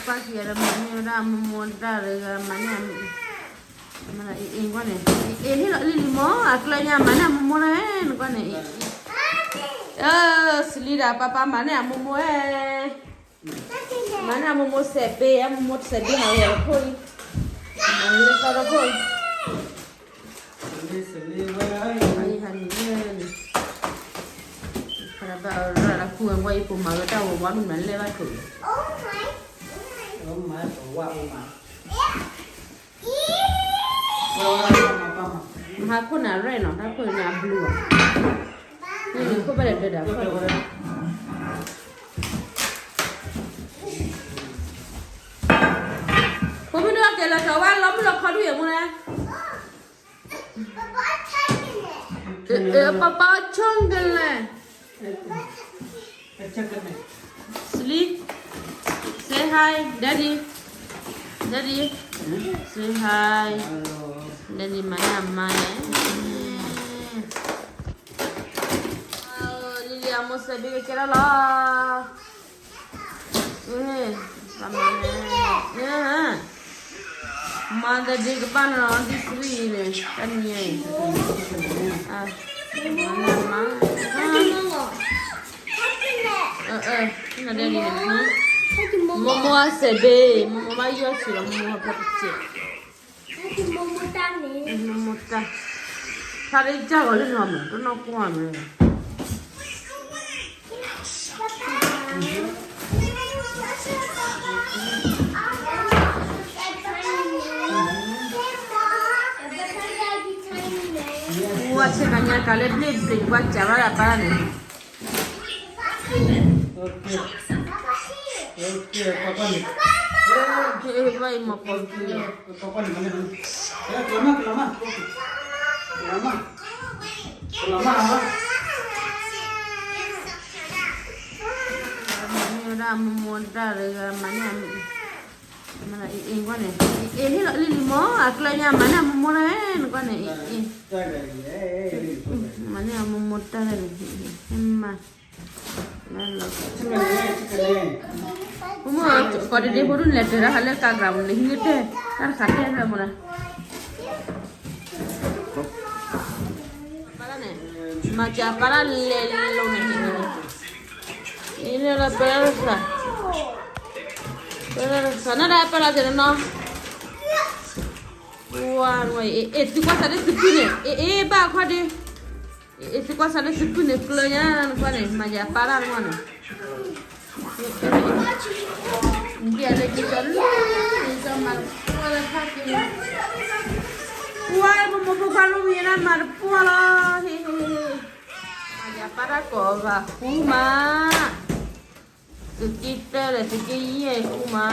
pagi ada mana modal mana mana ini kan ini lima akalnya mana mumure kan selira papa mana mumure mana mumu sebe ya mumu sebe hawa koi mana kara koi ai hani ni para ba ra ku ang wai pu ma ga ta wa nu nan le ba ku Aku na red no, aku na blue. Ini aku pada beda. Kamu ni ada lah kawan, lalu lah kau yang mana? Papa congkel lah. Sleep. Say hi, daddy. Daddy. Say hi. Daddy mana mana? Lili amo sabi ke kira lah. Sama ni. Manda di depan di sini ni kan ni. Mana mana? Ini ada ni. Momo sabi, momo bayu sih, momo apa kecil. Momo tak. Cari jaga le nama, tu nak kuat ni. Buat sekarang kalau beli buat jaga apa ni? Okay, papa ni. Baik makan tu. Papa ni mana dulu? Kelama. Mana modal mana mana ini kan ini lima akalnya mana mumure kan mana modal emma pada dia baru letter hal kagram ni ngete kan kate na mona para ne macha para le lo ni ini la persa sana dah para de no wah itu kuasa de sipune ba kwa de itu kuasa de sipune klonya kwa ne macha para mana dia ada jual zaman wala pakai wah mau kalau mina marpuala aja para kova kuma kita rezeki kuma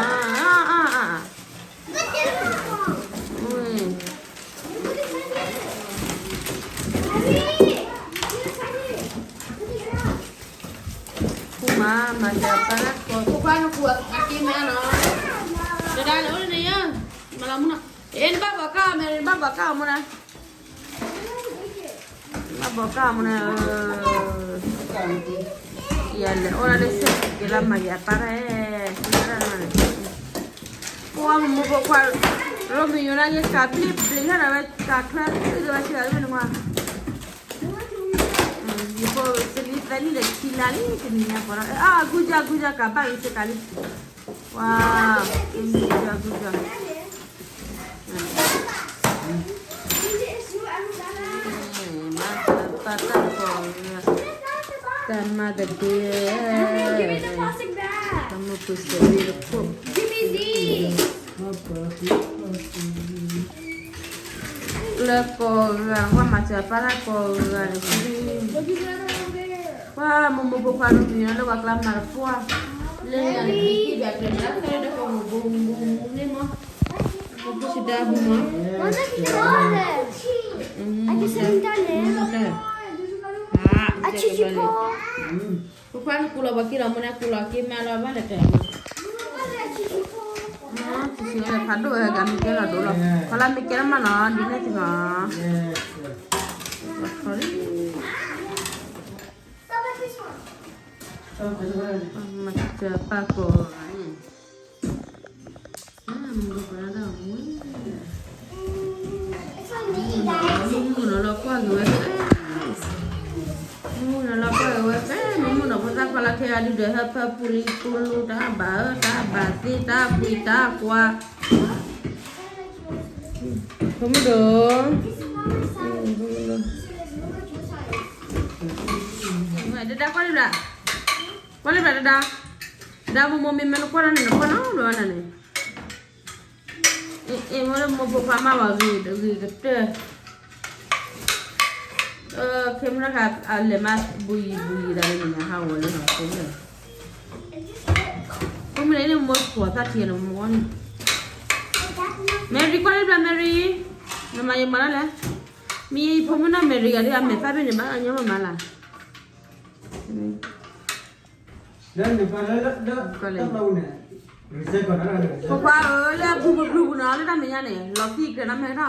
kuma macam para bukan kuat kaki mana dah lalu ni ya malam mana ini bapa kamu na ya le orang desa kita maya para kuam mu kuat Romi yuna ye kapli plinga na kakla itu masih ada mana Ipo cerita ni dah kilali kini apa? Guja kabar sekali. Wah, ini guja. Mata kau. Sama gede. Kamu pusing aku. Lekor, wah macam apa lekor ni? Wah, membuka ni ada waklam narfua. Lengan ni dia kerja ada bung ni mah. Buku sudah bunga. Mana kita ada? Ada sebentar ni. Cici po. Bukan kula bakira mana kula ke malah balik ke. Cici ada kado kami kira dulu. Kalau mikir mana di net mah. Macam apa kau? Được rồi đó. It's on me, guys. Nó là qua người. Nó là qua người. Nó có ra qua là cái đi để hấp puli pulu ta bà ti ta quy ta qua. Không được. Dada kwa dada. Kwa dada dada. Dada mo mi meno kwa nani kwa na ndo nani. Mo mo pa ma wa vi te. Kemra ka ale ma bui da ni ha wo le no ko le. Ko mi le mo ko ta ti no mo ni. Mary kwa dada Mary. Na ma yema la. Mi po mo na Mary ga ya me fa be ni ba anya ma la. Dan di pada tak tahu ni. Saya kau nak ada. Papa le bu na le da me ya ne. Lo ti ke na me na.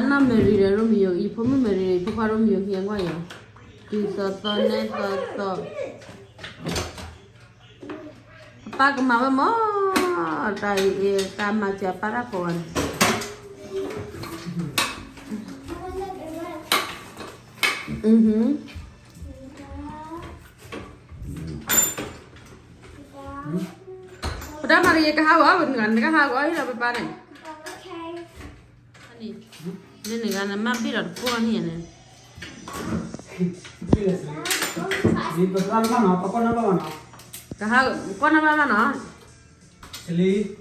Na me ri le ro mi yo I po me ri papa ro mi yo hian kwa ya. Ki so ne so. Papa ke ma mo ta ma cha para kon. Udah mari ke hawa dengan ke hawa ini apa pane? Ini ni kan mah biar puan ni ni. Di pesan mana? Apa nama mana? Ke hawa, kau nama mana? Seli.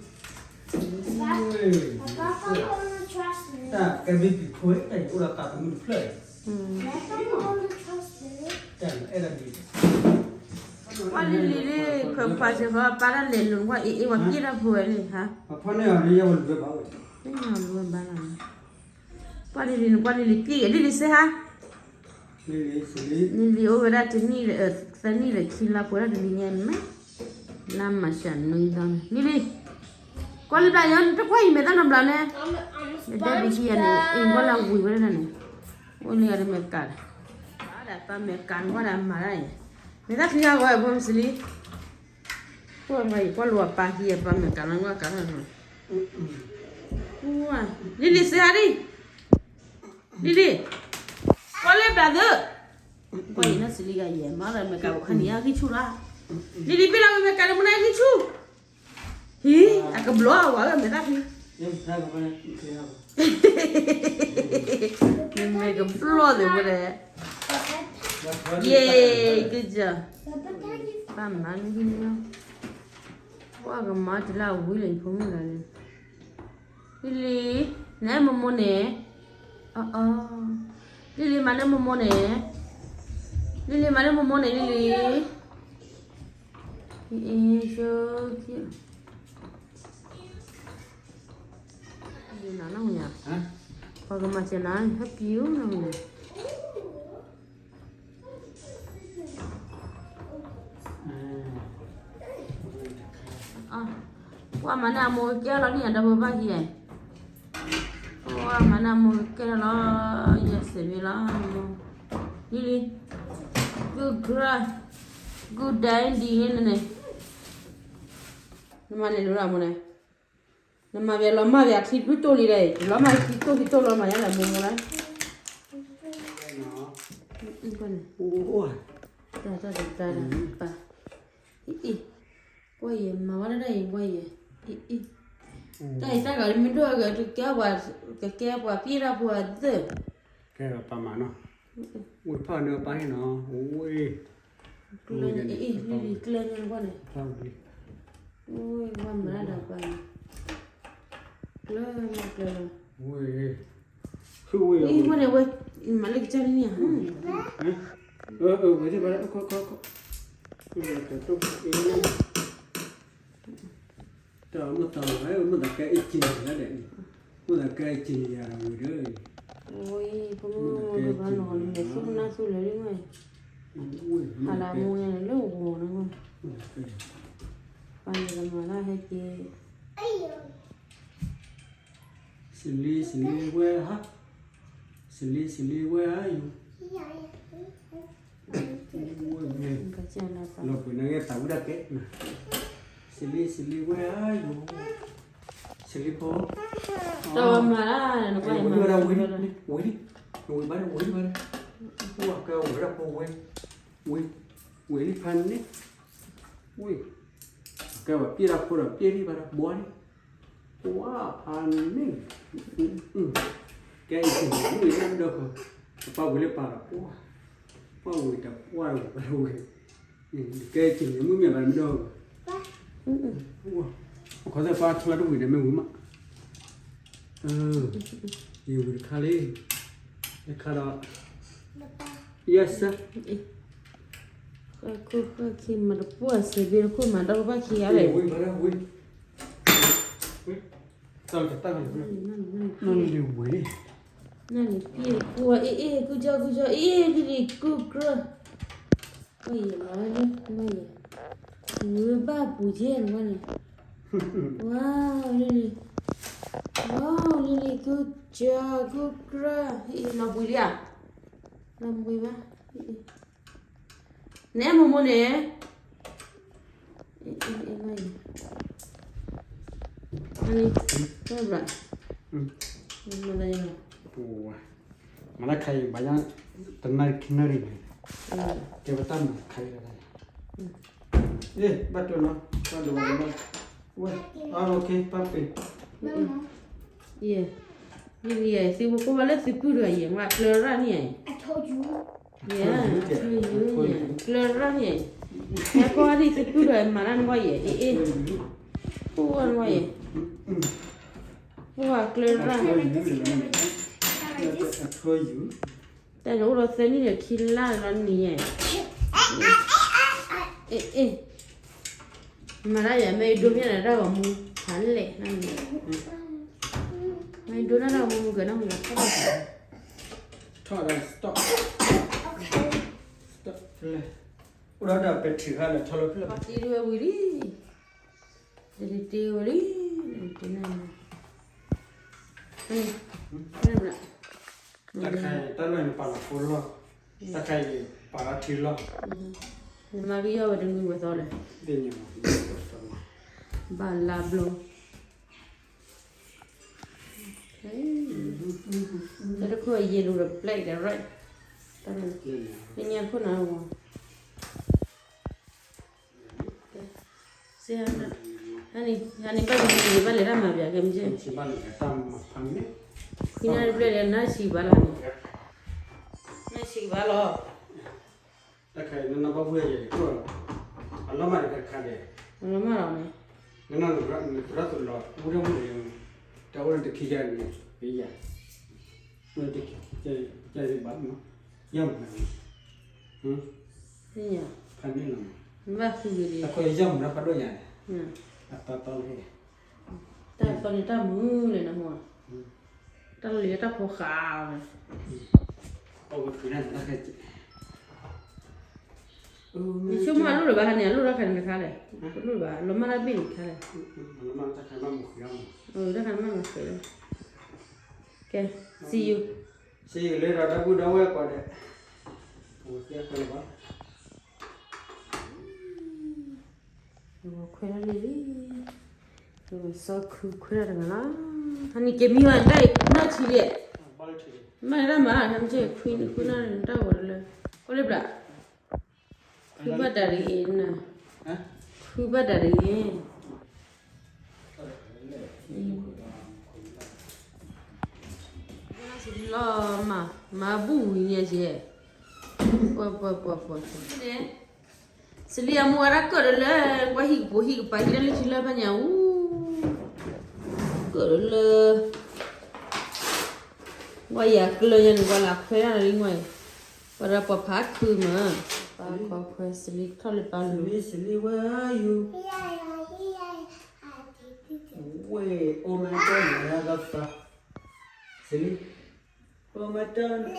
Tak, kami pikir eh udah tak mungkin play. Dan era di. Wah lili ke pasir kau para lelun wah iwan kira buat ni ha? Apa ni hari yang lebih bagus? Ini yang balan. Wah lili lili seha? Lili, seli. Lili orang tu ni seni le kila pura lili ni me. Nama shan nui dan. Lili. Kau lili yang tu kau ini dah nampak ni. Dah bisi ni, kau lang bui pura ni. Oh ni ada mekar. Ada apa mekar kau dah marah ni. Mereka tinggal kau pun seli. Kau mai kau luar pagi apa mekar kau kan? Wah, Lili sehari. Lili, kau le brother. Kau ini seli gaya, marah mekar kau ni lagi curah. Lili bilang mekar mana lagi cu? Hi, aku blow awak mereka ni. Yang saya kau nak kira. Mega blow deh boleh. Yay, good job. Paman ni ni. Wah, kemat lah, boleh pun lah. Lili, ni momo ni. Lili mana momo ni? Lili mana momo ni Lili? So cute. Ini nana punya. Kalau macam nana, happy you nana. Wah mana mau kira ni ada berapa lagi? Wah mana mau kira lah, ya sebelah. Lili, good day di ni. Nama ni lura mana? Nama dia lama dia kitu tu lire, lama kitu lama ya lah mula. Wah. Dah. Pa. Kau ye, mawar dah ye, kau ye. Dah kita kalau mindu agak tu kaya buat pira buat tu. Kaya apa mana? Ui, apa ni apa ni no? Ui. Kelenyan kau ni. Pagi. Ui, mana ada apa ni? Kelenyan. Ui. Ui. Ini mana weh? Mana kita ni ya? Berarti pada kau. Ini. Tahu mau tahu, mau dah kayak ikan ada ni. Mau dah kayak ikan ya orang itu. Oi, kamu lepas nol, besok nak sulit ni mai. Halamu yang lu ni. Panjang mana heki? Sili where ha? Sili where are you? Kacau lah. Lo pun nak tahu dah ke? Silly, where are you? Silly Paul. Tao mà nó quay Ủa mà. đâu quỷ đi. Quỷ bắt Ủa cao quỷ ra Paul quỷ đi phan đi. Ui. Cao bà pia ra Paul ra pia đi bà ra bua đi. Wow, phan đi. Cái gì quỷ em được rồi. Pa quỷ lên pa ra Paul. Pa quỷ ta qua rồi bà quỷ. Cái gì mới mẹ bà đâu. Ủa. Có thể pa thua đâu quỷ này mẹ quỷ mà. You will call it. The color. Yes, sir. Cô khi mà nó bùa sẽ bị cô mà đâu bác khi á đấy. Ui, bà ra ui. Tao cái nó liều quỷ đi. Nè pia cô cô cho đi cô cơ. Ôi nói đi, nói. Người ba bù chen quá này. Wow, Lily. Wow, Lily, good job, good girl. Nó bùi đi à? Nó bùi ba. Nè mồm nè. Này. Này, cái gì? Mà đây nào. Ủa. Mà nó khai bà nhá. Tận này kinh này này. Cái bà tâm khai ra đây. Ê, bắt đầu nó. Bắt đầu nó. Ui, ok, papi. Yeah. Yeah, si cô vale si puro ahí, ma clara ni ahí. I told you. Yeah, clara ni ahí. Ya cô đi si puro ahí mà ăn quay vậy. Cô ăn quay vậy. Cô à clara. Ta nói là thế này là khi la là ni ahí. Mà ra vậy mày đúng như là ra vào mua hắn lệ năng này. Mày đúng là ra mua cái nào là không phải. Thôi rồi, stop. Stop. Udah ada petri hala thalo pula. Pasti dua budi. Jadi teori. Nanti nama. Mana? Takai tanah pala pula. Takai para thilo. Nama dia ada ni betul lah. Denya. Balablo. Jadi kau yellow the black the right. Tanah. Ini apa nama? Siapa? Hani bagi ni balik ramai biar kemje. Si bal tam pangni. Kini balik nasi balan. Nasi balo. Takai nana babu ya ko. Allah mari kade. Mana mana ni? Nana ratul lo. Mudah tawaran te kijan ni. Iya. Nanti jadi bal no. Yam. Iya. Pangni no. Mbak sendiri. Aku jam berapa doanya? Ya. Apa ni? Tak kalau kita mula nama. Tak lihat tak pokal. Oh, kena nak kerja. Cuma lu bahan ya, lu dah kan kale. Lu bah, lu mana bin kale. Mana tak kena mukjam. Oh, dah kan mana kale. Okay, see you. See you later. Ada gua dah awak pada. Oh, siapa lepas? Khuya lili, so khuya dengan lah. Hani kami mandai nak cili. Mana ramah, hamje khuya nak dah boleh. Boleh berak? Khuya dari ini. Khuya dari ini. Lama, mabu ini aja. Apa. Selia muara kerana wahi pagi dan lecila banyak. Kerana waya kerana yang wala kena ringway. Pada apa tu mah? Apa seli kalau palu. Seli, where are you? Wait, oh my God, I got that. Seli, oh my God.